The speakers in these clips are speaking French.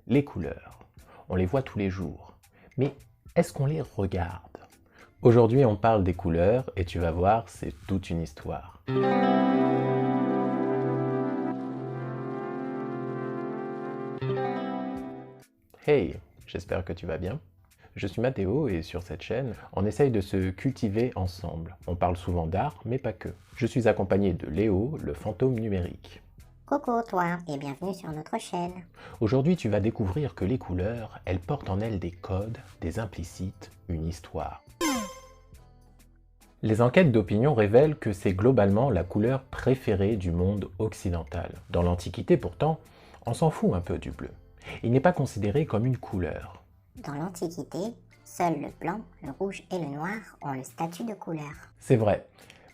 Les couleurs, on les voit tous les jours, mais est-ce qu'on les regarde? Aujourd'hui, on parle des couleurs et tu vas voir, c'est toute une histoire. Hey, j'espère que tu vas bien. Je suis Mathéo et sur cette chaîne, on essaye de se cultiver ensemble. On parle souvent d'art, mais pas que. Je suis accompagné de Léo, le fantôme numérique. Coucou toi et bienvenue sur notre chaîne. Aujourd'hui, tu vas découvrir que les couleurs, elles portent en elles des codes, des implicites, une histoire. Les enquêtes d'opinion révèlent que c'est globalement la couleur préférée du monde occidental. Dans l'Antiquité pourtant, on s'en fout un peu du bleu. Il n'est pas considéré comme une couleur. Dans l'Antiquité, seuls le blanc, le rouge et le noir ont le statut de couleur. C'est vrai,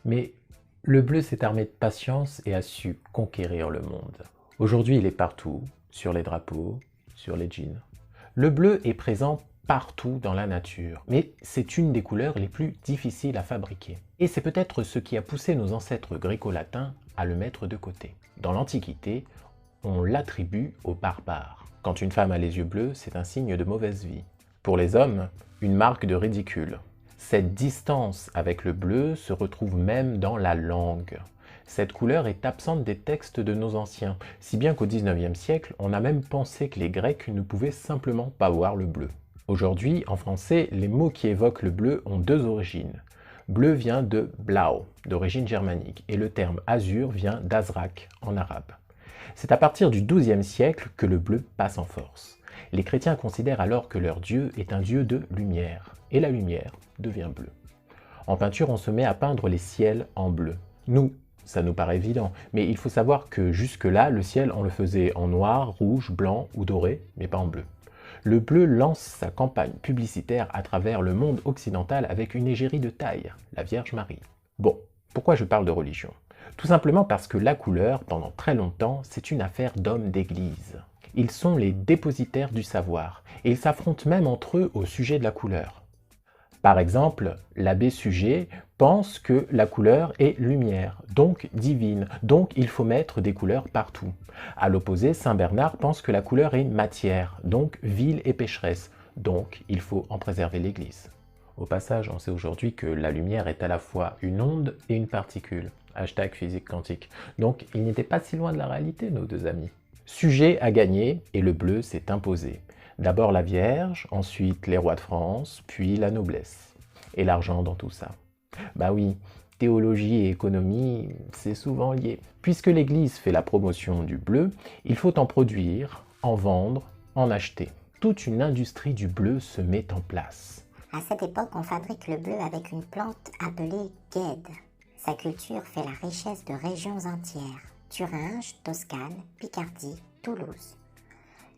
mais le bleu s'est armé de patience et a su conquérir le monde. Aujourd'hui, il est partout, sur les drapeaux, sur les jeans. Le bleu est présent partout dans la nature, mais c'est une des couleurs les plus difficiles à fabriquer. Et c'est peut-être ce qui a poussé nos ancêtres gréco-latins à le mettre de côté. Dans l'Antiquité, on l'attribue aux barbares. Quand une femme a les yeux bleus, c'est un signe de mauvaise vie. Pour les hommes, une marque de ridicule. Cette distance avec le bleu se retrouve même dans la langue. Cette couleur est absente des textes de nos anciens, si bien qu'au XIXe siècle, on a même pensé que les Grecs ne pouvaient simplement pas voir le bleu. Aujourd'hui, en français, les mots qui évoquent le bleu ont deux origines. Bleu vient de blau, d'origine germanique, et le terme azur vient d'azrak, en arabe. C'est à partir du XIIe siècle que le bleu passe en force. Les chrétiens considèrent alors que leur Dieu est un Dieu de lumière, et la lumière devient bleue. En peinture, on se met à peindre les ciels en bleu. Nous, ça nous paraît évident, mais il faut savoir que jusque-là, le ciel, on le faisait en noir, rouge, blanc ou doré, mais pas en bleu. Le bleu lance sa campagne publicitaire à travers le monde occidental avec une égérie de taille, la Vierge Marie. Bon, pourquoi je parle de religion? Tout simplement parce que la couleur, pendant très longtemps, c'est une affaire d'hommes d'église. Ils sont les dépositaires du savoir, et ils s'affrontent même entre eux au sujet de la couleur. Par exemple, l'abbé Suger pense que la couleur est lumière, donc divine, donc il faut mettre des couleurs partout. À l'opposé, Saint Bernard pense que la couleur est matière, donc vile et pécheresse, donc il faut en préserver l'Église. Au passage, on sait aujourd'hui que la lumière est à la fois une onde et une particule. Hashtag physique quantique. Donc il n'était pas si loin de la réalité, nos deux amis. Suger a gagné et le bleu s'est imposé. D'abord la Vierge, ensuite les rois de France, puis la noblesse. Et l'argent dans tout ça. Bah oui, théologie et économie, c'est souvent lié. Puisque l'Église fait la promotion du bleu, il faut en produire, en vendre, en acheter. Toute une industrie du bleu se met en place. À cette époque, on fabrique le bleu avec une plante appelée guède. Sa culture fait la richesse de régions entières. Thuringe, Toscane, Picardie, Toulouse.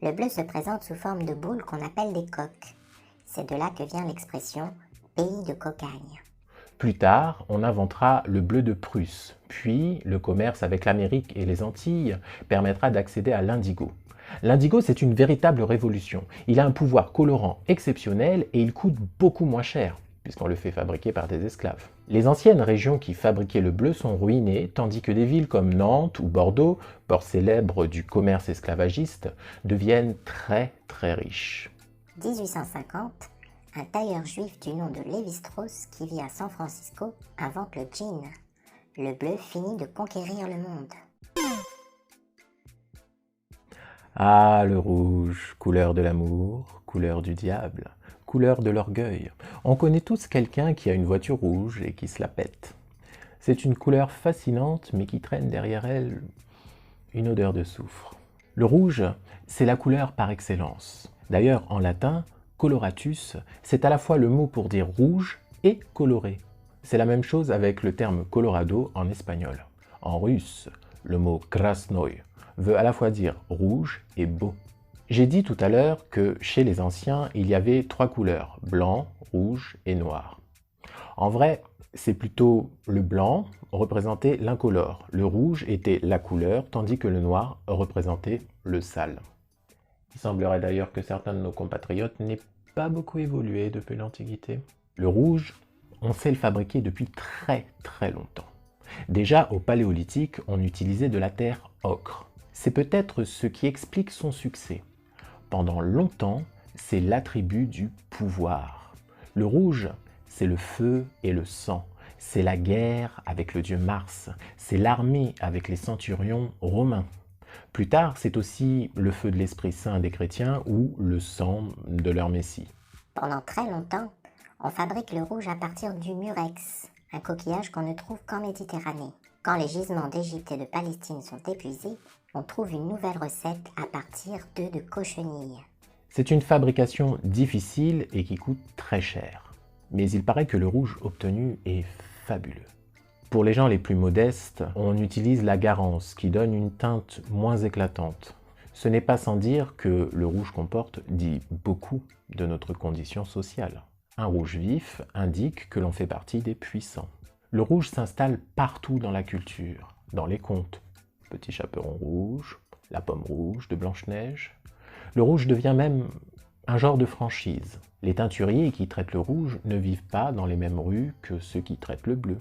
Le bleu se présente sous forme de boules qu'on appelle des coques. C'est de là que vient l'expression « pays de cocagne ». Plus tard, on inventera le bleu de Prusse, puis le commerce avec l'Amérique et les Antilles permettra d'accéder à l'indigo. L'indigo, c'est une véritable révolution. Il a un pouvoir colorant exceptionnel et il coûte beaucoup moins cher, puisqu'on le fait fabriquer par des esclaves. Les anciennes régions qui fabriquaient le bleu sont ruinées, tandis que des villes comme Nantes ou Bordeaux, port célèbre du commerce esclavagiste, deviennent très très riches. 1850, un tailleur juif du nom de Lévi-Strauss qui vit à San Francisco invente le jean. Le bleu finit de conquérir le monde. Ah, le rouge, couleur de l'amour, couleur du diable, couleur de l'orgueil. On connaît tous quelqu'un qui a une voiture rouge et qui se la pète. C'est une couleur fascinante, mais qui traîne derrière elle une odeur de soufre. Le rouge, c'est la couleur par excellence. D'ailleurs, en latin, coloratus, c'est à la fois le mot pour dire rouge et coloré. C'est la même chose avec le terme colorado en espagnol. En russe, le mot krasnoï veut à la fois dire rouge et beau. J'ai dit tout à l'heure que chez les anciens, il y avait trois couleurs, blanc, rouge et noir. En vrai, c'est plutôt le blanc représentait l'incolore, le rouge était la couleur, tandis que le noir représentait le sale. Il semblerait d'ailleurs que certains de nos compatriotes n'aient pas beaucoup évolué depuis l'Antiquité. Le rouge, on sait le fabriquer depuis très très longtemps. Déjà au Paléolithique, on utilisait de la terre ocre. C'est peut-être ce qui explique son succès. pendant longtemps, c'est l'attribut du pouvoir. Le rouge, c'est le feu et le sang. C'est la guerre avec le dieu Mars. C'est l'armée avec les centurions romains. Plus tard, c'est aussi le feu de l'Esprit Saint des chrétiens ou le sang de leur Messie. Pendant très longtemps, on fabrique le rouge à partir du murex, un coquillage qu'on ne trouve qu'en Méditerranée. Quand les gisements d'Égypte et de Palestine sont épuisés, on trouve une nouvelle recette à partir d'œufs de cochenille. C'est une fabrication difficile et qui coûte très cher. Mais il paraît que le rouge obtenu est fabuleux. Pour les gens les plus modestes, on utilise la garance qui donne une teinte moins éclatante. Ce n'est pas sans dire que le rouge qu'on porte dit beaucoup de notre condition sociale. Un rouge vif indique que l'on fait partie des puissants. Le rouge s'installe partout dans la culture, dans les contes. Petit chaperon rouge, la pomme rouge de Blanche-Neige. Le rouge devient même un genre de franchise. Les teinturiers qui traitent le rouge ne vivent pas dans les mêmes rues que ceux qui traitent le bleu.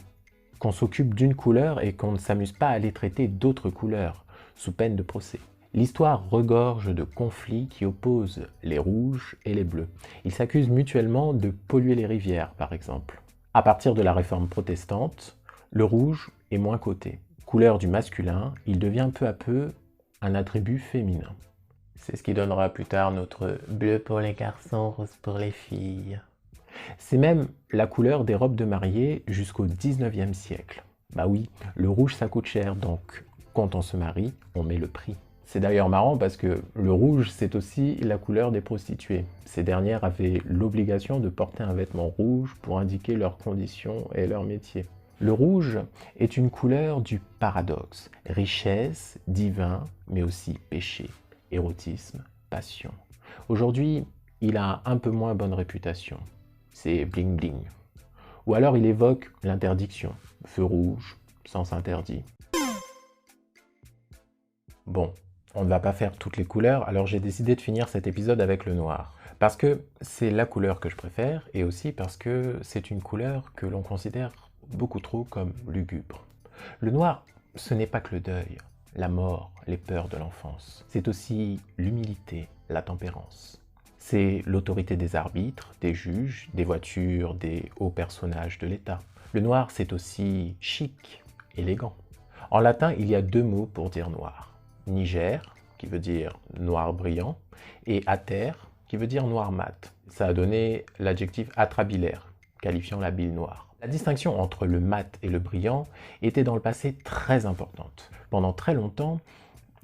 Qu'on s'occupe d'une couleur et qu'on ne s'amuse pas à aller traiter d'autres couleurs, sous peine de procès. L'histoire regorge de conflits qui opposent les rouges et les bleus. Ils s'accusent mutuellement de polluer les rivières, par exemple. À partir de la réforme protestante, le rouge est moins coté. Couleur du masculin, il devient peu à peu un attribut féminin. C'est ce qui donnera plus tard notre bleu pour les garçons, rose pour les filles. C'est même la couleur des robes de mariée jusqu'au 19e siècle. Bah oui, le rouge ça coûte cher, donc quand on se marie, on met le prix. C'est d'ailleurs marrant parce que le rouge c'est aussi la couleur des prostituées. Ces dernières avaient l'obligation de porter un vêtement rouge pour indiquer leurs conditions et leur métier. Le rouge est une couleur du paradoxe, richesse, divin, mais aussi péché, érotisme, passion. Aujourd'hui, il a un peu moins bonne réputation. C'est bling bling. Ou alors il évoque l'interdiction, feu rouge, sens interdit. Bon, on ne va pas faire toutes les couleurs, alors j'ai décidé de finir cet épisode avec le noir. Parce que c'est la couleur que je préfère, et aussi parce que c'est une couleur que l'on considère beaucoup trop comme lugubre. Le noir, ce n'est pas que le deuil, la mort, les peurs de l'enfance. C'est aussi l'humilité, la tempérance. C'est l'autorité des arbitres, des juges, des voitures, des hauts personnages de l'État. Le noir, c'est aussi chic, élégant. En latin, il y a deux mots pour dire noir. Niger, qui veut dire noir brillant, et ater, qui veut dire noir mat. Ça a donné l'adjectif atrabilaire, qualifiant la bile noire. La distinction entre le mat et le brillant était dans le passé très importante. Pendant très longtemps,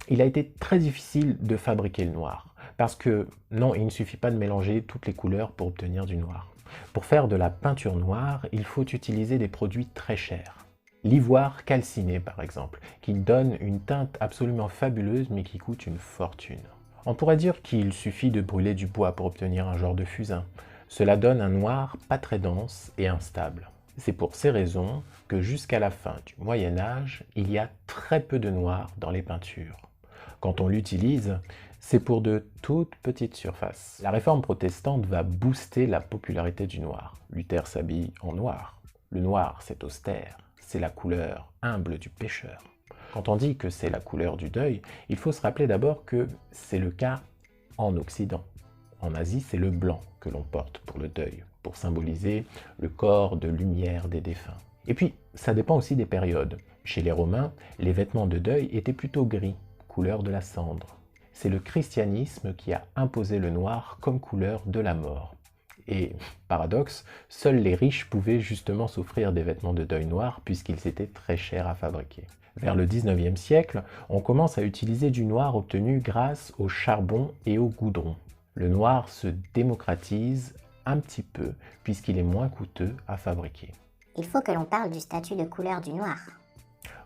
il a été très difficile de fabriquer le noir. Parce que non, il ne suffit pas de mélanger toutes les couleurs pour obtenir du noir. Pour faire de la peinture noire, il faut utiliser des produits très chers. L'ivoire calciné par exemple, qui donne une teinte absolument fabuleuse mais qui coûte une fortune. On pourrait dire qu'il suffit de brûler du bois pour obtenir un genre de fusain. Cela donne un noir pas très dense et instable. C'est pour ces raisons que jusqu'à la fin du Moyen-Âge, il y a très peu de noir dans les peintures. Quand on l'utilise, c'est pour de toutes petites surfaces. La réforme protestante va booster la popularité du noir. Luther s'habille en noir. Le noir, c'est austère, c'est la couleur humble du pécheur. Quand on dit que c'est la couleur du deuil, il faut se rappeler d'abord que c'est le cas en Occident. En Asie, c'est le blanc que l'on porte pour le deuil, pour symboliser le corps de lumière des défunts. Et puis, ça dépend aussi des périodes. Chez les Romains, les vêtements de deuil étaient plutôt gris, couleur de la cendre. C'est le christianisme qui a imposé le noir comme couleur de la mort. Et, paradoxe, seuls les riches pouvaient justement s'offrir des vêtements de deuil noirs puisqu'ils étaient très chers à fabriquer. Vers le 19e siècle, on commence à utiliser du noir obtenu grâce au charbon et au goudron. Le noir se démocratise un petit peu puisqu'il est moins coûteux à fabriquer. Il faut que l'on parle du statut de couleur du noir.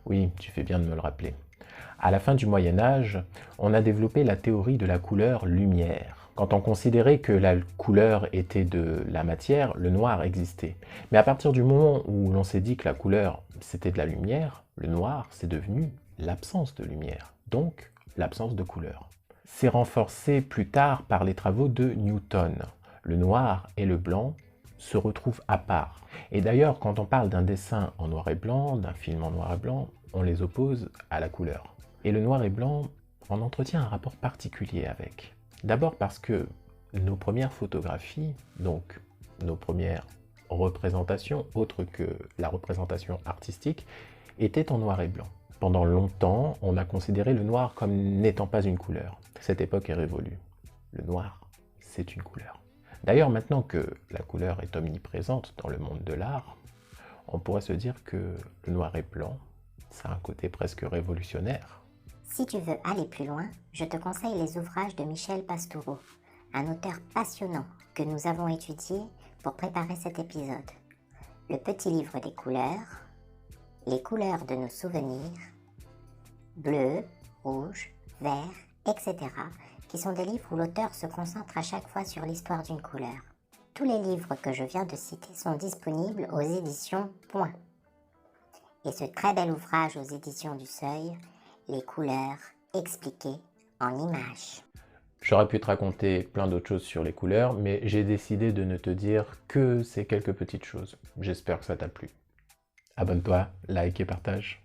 Oui, tu fais bien de me le rappeler. À la fin du Moyen-Âge, on a développé la théorie de la couleur lumière. Quand on considérait que la couleur était de la matière, le noir existait. Mais à partir du moment où l'on s'est dit que la couleur c'était de la lumière, le noir c'est devenu l'absence de lumière, donc l'absence de couleur. C'est renforcé plus tard par les travaux de Newton. Le noir et le blanc se retrouvent à part. Et d'ailleurs, quand on parle d'un dessin en noir et blanc, d'un film en noir et blanc, on les oppose à la couleur. Et le noir et blanc, on entretient un rapport particulier avec. D'abord parce que nos premières photographies, donc nos premières représentations, autres que la représentation artistique, étaient en noir et blanc. Pendant longtemps, on a considéré le noir comme n'étant pas une couleur. Cette époque est révolue. Le noir, c'est une couleur. D'ailleurs, maintenant que la couleur est omniprésente dans le monde de l'art, on pourrait se dire que le noir et blanc, ça a un côté presque révolutionnaire. Si tu veux aller plus loin, je te conseille les ouvrages de Michel Pastoureau, un auteur passionnant que nous avons étudié pour préparer cet épisode. Le petit livre des couleurs, les couleurs de nos souvenirs, bleu, rouge, vert, etc., qui sont des livres où l'auteur se concentre à chaque fois sur l'histoire d'une couleur. Tous les livres que je viens de citer sont disponibles aux éditions Point. Et ce très bel ouvrage aux éditions du Seuil, les couleurs expliquées en images. J'aurais pu te raconter plein d'autres choses sur les couleurs, mais j'ai décidé de ne te dire que ces quelques petites choses. J'espère que ça t'a plu. Abonne-toi, like et partage.